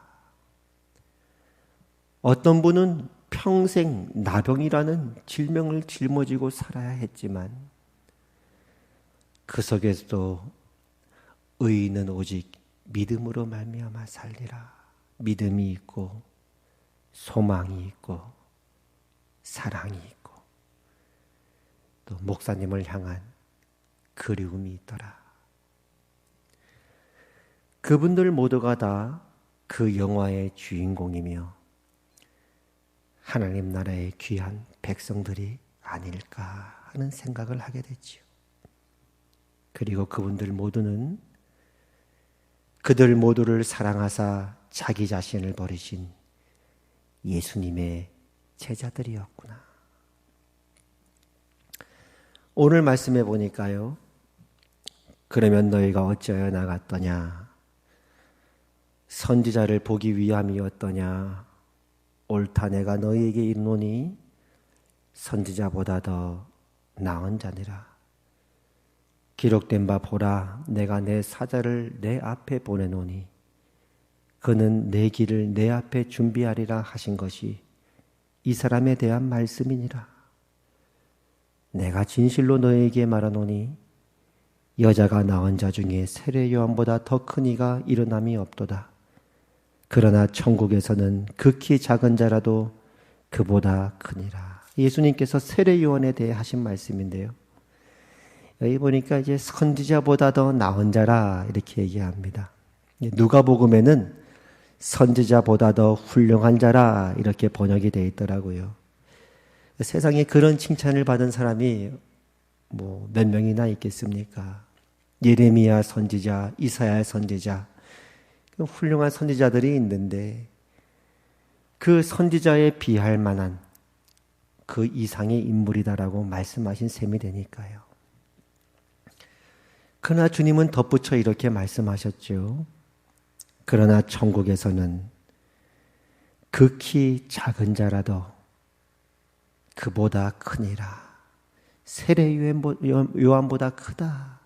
S2: 어떤 분은 평생 나병이라는 질병을 짊어지고 살아야 했지만 그 속에서도 의인은 오직 믿음으로 말미암아 살리라. 믿음이 있고 소망이 있고 사랑이 있고 또 목사님을 향한 그리움이 있더라. 그분들 모두가 다 그 영화의 주인공이며 하나님 나라의 귀한 백성들이 아닐까 하는 생각을 하게 됐지요. 그리고 그분들 모두는 그들 모두를 사랑하사 자기 자신을 버리신 예수님의 제자들이었구나. 오늘 말씀해 보니까요. 그러면 너희가 어찌하여 나갔더냐? 선지자를 보기 위함이었더냐? 옳다 내가 너희에게 이르노니 선지자보다 더 나은 자니라. 기록된 바 보라 내가 내 사자를 내 앞에 보내노니 그는 내 길을 내 앞에 준비하리라 하신 것이 이 사람에 대한 말씀이니라. 내가 진실로 너희에게 말하노니 여자가 낳은 자 중에 세례 요한보다 더 큰 이가 일어남이 없도다. 그러나 천국에서는 극히 작은 자라도 그보다 크니라. 예수님께서 세례 요한에 대해 하신 말씀인데요. 여기 보니까 이제 선지자보다 더 나은 자라 이렇게 얘기합니다. 누가복음에는 선지자보다 더 훌륭한 자라 이렇게 번역이 되어 있더라고요. 세상에 그런 칭찬을 받은 사람이 뭐 몇 명이나 있겠습니까? 예레미야 선지자, 이사야 선지자, 훌륭한 선지자들이 있는데 그 선지자에 비할 만한 그 이상의 인물이다라고 말씀하신 셈이 되니까요. 그러나 주님은 덧붙여 이렇게 말씀하셨죠. 그러나 천국에서는 극히 작은 자라도 그보다 크니라. 세례 요한보다 크다.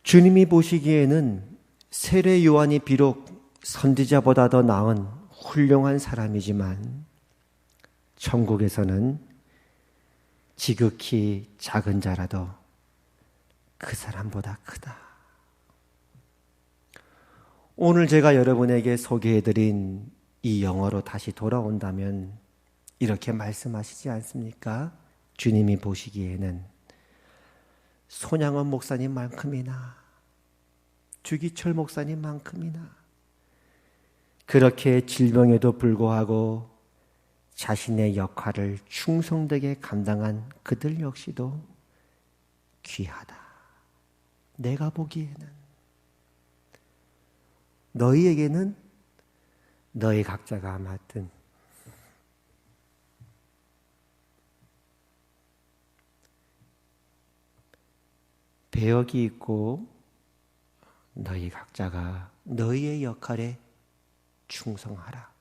S2: 주님이 보시기에는 세례 요한이 비록 선지자보다 더 나은 훌륭한 사람이지만 천국에서는 지극히 작은 자라도 그 사람보다 크다. 오늘 제가 여러분에게 소개해드린 이 영어로 다시 돌아온다면 이렇게 말씀하시지 않습니까? 주님이 보시기에는 손양원 목사님만큼이나 주기철 목사님만큼이나 그렇게 질병에도 불구하고 자신의 역할을 충성되게 감당한 그들 역시도 귀하다. 내가 보기에는 너희에게는 너희 각자가 맡은 배역이 있고 너희 각자가 너희의 역할에 충성하라.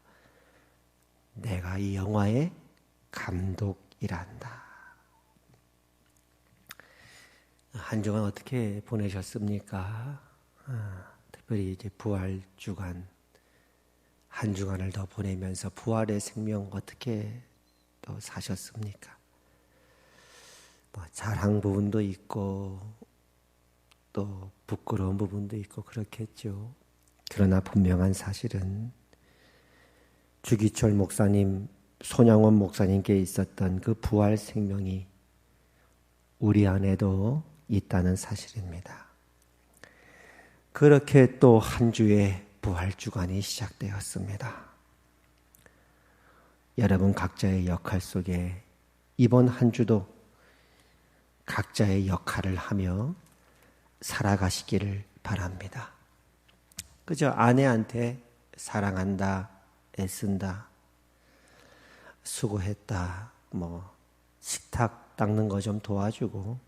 S2: 내가 이 영화의 감독이란다. 한 주간 어떻게 보내셨습니까? 특별히 이제 부활 주간 한 주간을 더 보내면서 부활의 생명 어떻게 또 사셨습니까? 자랑 부분도 있고 또 부끄러운 부분도 있고 그렇겠죠. 그러나 분명한 사실은 주기철 목사님, 손양원 목사님께 있었던 그 부활 생명이 우리 안에도 있다는 사실입니다. 그렇게 또 한 주의 부활 주간이 시작되었습니다. 여러분 각자의 역할 속에 이번 한 주도 각자의 역할을 하며 살아가시기를 바랍니다. 그저 아내한테 사랑한다, 애쓴다, 수고했다, 식탁 닦는 거 좀 도와주고,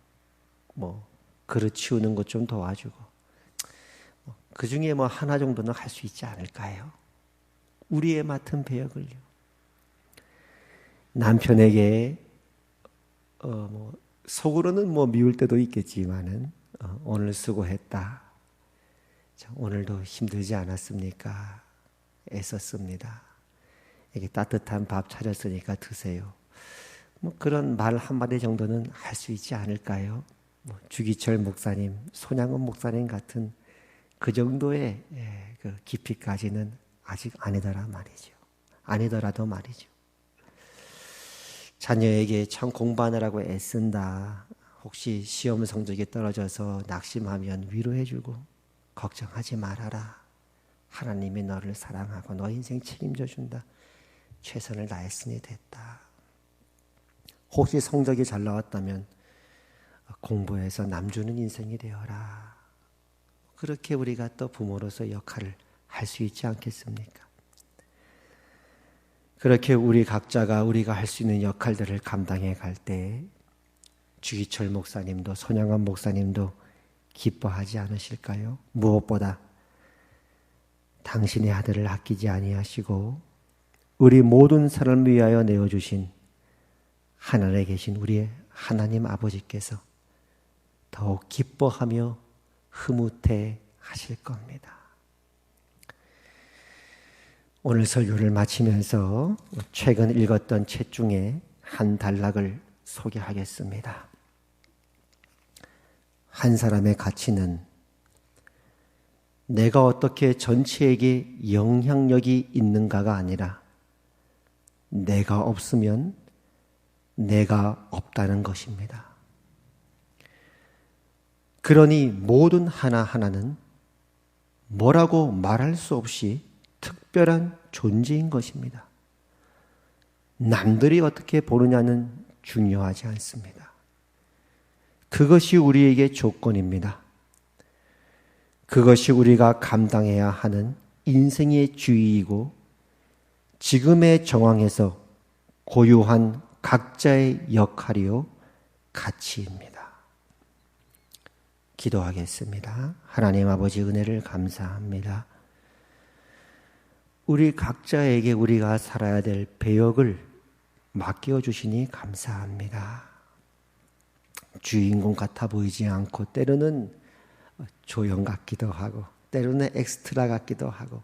S2: 그릇 치우는 것 좀 도와주고, 그 중에 하나 정도는 할 수 있지 않을까요? 우리의 맡은 배역을요. 남편에게 속으로는 미울 때도 있겠지만은 오늘 수고했다. 오늘도 힘들지 않았습니까? 애썼습니다. 이게 따뜻한 밥 차렸으니까 드세요. 그런 말 한마디 정도는 할 수 있지 않을까요? 주기철 목사님, 손양원 목사님 같은 그 정도의 그 깊이까지는 아직 아니더라도 말이죠. 자녀에게 참 공부하느라고 애쓴다. 혹시 시험 성적이 떨어져서 낙심하면 위로해주고 걱정하지 말아라. 하나님이 너를 사랑하고 너 인생 책임져 준다. 최선을 다했으니 됐다. 혹시 성적이 잘 나왔다면 공부해서 남주는 인생이 되어라. 그렇게 우리가 또 부모로서 역할을 할 수 있지 않겠습니까? 그렇게 우리 각자가 우리가 할 수 있는 역할들을 감당해 갈 때 주기철 목사님도 손양원 목사님도 기뻐하지 않으실까요? 무엇보다 당신의 아들을 아끼지 아니하시고 우리 모든 사람을 위하여 내어주신 하늘에 계신 우리의 하나님 아버지께서 더욱 기뻐하며 흐뭇해 하실 겁니다. 오늘 설교를 마치면서 최근 읽었던 책 중에 한 단락을 소개하겠습니다. 한 사람의 가치는 내가 어떻게 전체에게 영향력이 있는가가 아니라 내가 없으면 내가 없다는 것입니다. 그러니 모든 하나하나는 뭐라고 말할 수 없이 특별한 존재인 것입니다. 남들이 어떻게 보느냐는 중요하지 않습니다. 그것이 우리에게 조건입니다. 그것이 우리가 감당해야 하는 인생의 주의이고 지금의 정황에서 고유한 각자의 역할이요 가치입니다. 기도하겠습니다. 하나님 아버지 은혜를 감사합니다. 우리 각자에게 우리가 살아야 될 배역을 맡겨주시니 감사합니다. 주인공 같아 보이지 않고 때로는 조형 같기도 하고 때로는 엑스트라 같기도 하고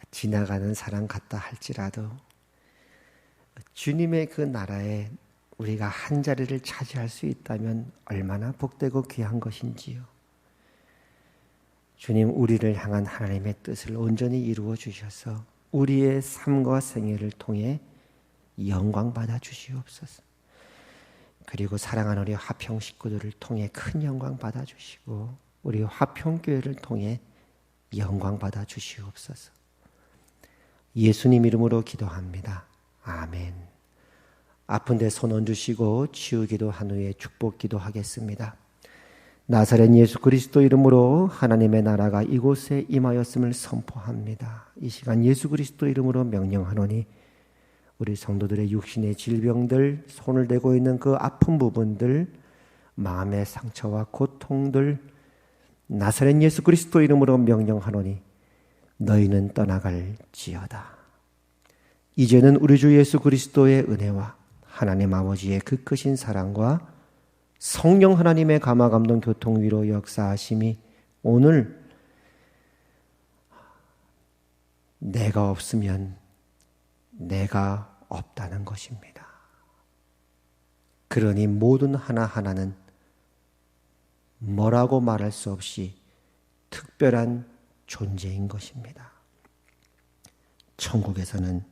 S2: 지나가는 사람 같다 할지라도 주님의 그 나라에 우리가 한 자리를 차지할 수 있다면 얼마나 복되고 귀한 것인지요. 주님, 우리를 향한 하나님의 뜻을 온전히 이루어 주셔서 우리의 삶과 생애를 통해 영광 받아 주시옵소서. 그리고 사랑하는 우리 화평 식구들을 통해 큰 영광 받아 주시고 우리 화평교회를 통해 영광 받아 주시옵소서. 예수님 이름으로 기도합니다. 아멘. 아픈 데 손 얹으시고 치유기도 한 후에 축복기도 하겠습니다. 나사렛 예수 그리스도 이름으로 하나님의 나라가 이곳에 임하였음을 선포합니다. 이 시간 예수 그리스도 이름으로 명령하노니 우리 성도들의 육신의 질병들, 손을 대고 있는 그 아픈 부분들 마음의 상처와 고통들 나사렛 예수 그리스도 이름으로 명령하노니 너희는 떠나갈지어다. 이제는 우리 주 예수 그리스도의 은혜와 하나님 아버지의 그 크신 사랑과 성령 하나님의 감화 감동 교통 위로 역사하심이 오늘 내가 없으면 내가 없다는 것입니다. 그러니 모든 하나하나는 뭐라고 말할 수 없이 특별한 존재인 것입니다. 천국에서는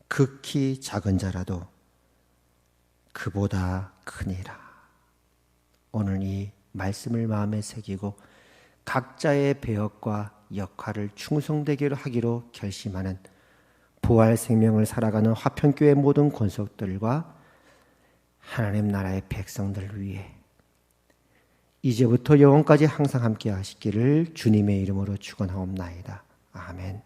S2: 극히 작은 자라도 그보다 크니라. 오늘 이 말씀을 마음에 새기고 각자의 배역과 역할을 충성되게 하기로 결심하는 부활 생명을 살아가는 화평교회 모든 권속들과 하나님 나라의 백성들을 위해 이제부터 영원까지 항상 함께 하시기를 주님의 이름으로 축원하옵나이다. 아멘.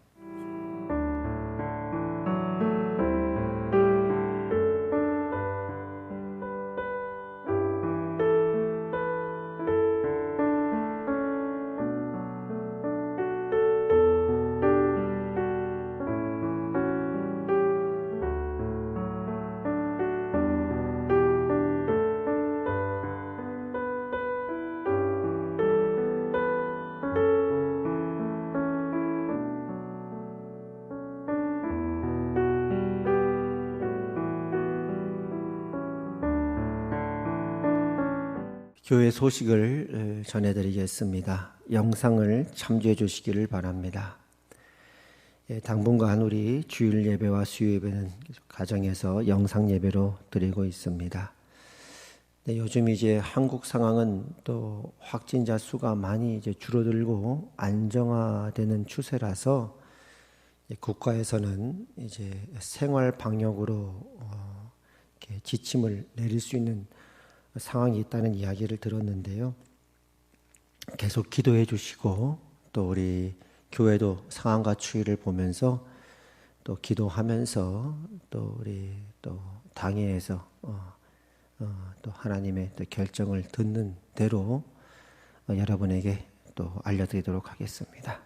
S2: 교회 소식을 전해드리겠습니다. 영상을 참조해 주시기를 바랍니다. 당분간 우리 주일 예배와 수요 예배는 가정에서 영상 예배로 드리고 있습니다. 요즘 이제 한국 상황은 또 확진자 수가 많이 이제 줄어들고 안정화되는 추세라서 국가에서는 이제 생활 방역으로 이렇게 지침을 내릴 수 있는 상황이 있다는 이야기를 들었는데요. 계속 기도해 주시고 또 우리 교회도 상황과 추이를 보면서 또 기도하면서 또 우리 또 당회에서 또 하나님의 또 결정을 듣는 대로 여러분에게 또 알려드리도록 하겠습니다.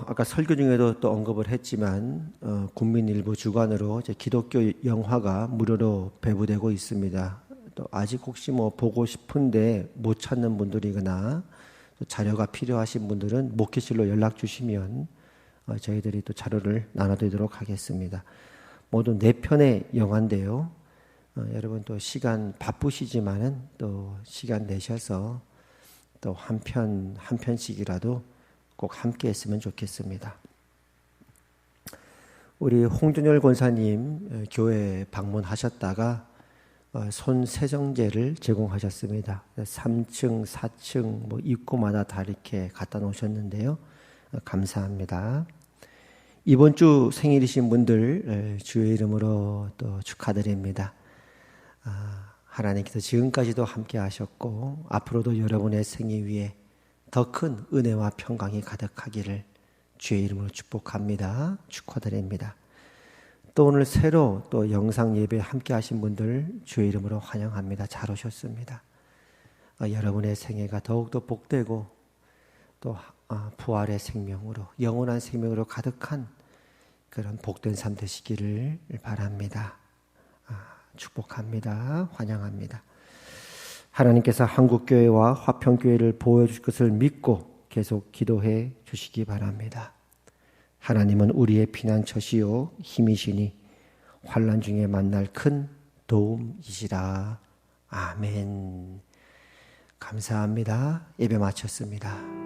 S2: 아까 설교 중에도 또 언급을 했지만 국민일보 주관으로 이제 기독교 영화가 무료로 배부되고 있습니다. 또 아직 혹시 뭐 보고 싶은데 못 찾는 분들이거나 또 자료가 필요하신 분들은 목회실로 연락 주시면 저희들이 또 자료를 나눠드리도록 하겠습니다. 모두 4편의 영화인데요. 여러분 또 시간 바쁘시지만은 또 시간 내셔서 또 한 편씩이라도 꼭 함께 했으면 좋겠습니다. 우리 홍준열 권사님 교회 방문하셨다가 손세정제를 제공하셨습니다. 3층, 4층 뭐 입구마다 다 이렇게 갖다 놓으셨는데요. 감사합니다. 이번 주 생일이신 분들 주의 이름으로 또 축하드립니다. 하나님께서 지금까지도 함께 하셨고 앞으로도 여러분의 생일 위에 더 큰 은혜와 평강이 가득하기를 주의 이름으로 축복합니다. 축하드립니다. 또 오늘 새로 또 영상 예배 함께 하신 분들 주의 이름으로 환영합니다. 잘 오셨습니다. 여러분의 생애가 더욱더 복되고 또 부활의 생명으로 영원한 생명으로 가득한 그런 복된 삶 되시기를 바랍니다. 축복합니다. 환영합니다. 하나님께서 한국교회와 화평교회를 보여주실 것을 믿고 계속 기도해 주시기 바랍니다. 하나님은 우리의 피난처시요 힘이시니 환난 중에 만날 큰 도움이시라. 아멘. 감사합니다. 예배 마쳤습니다.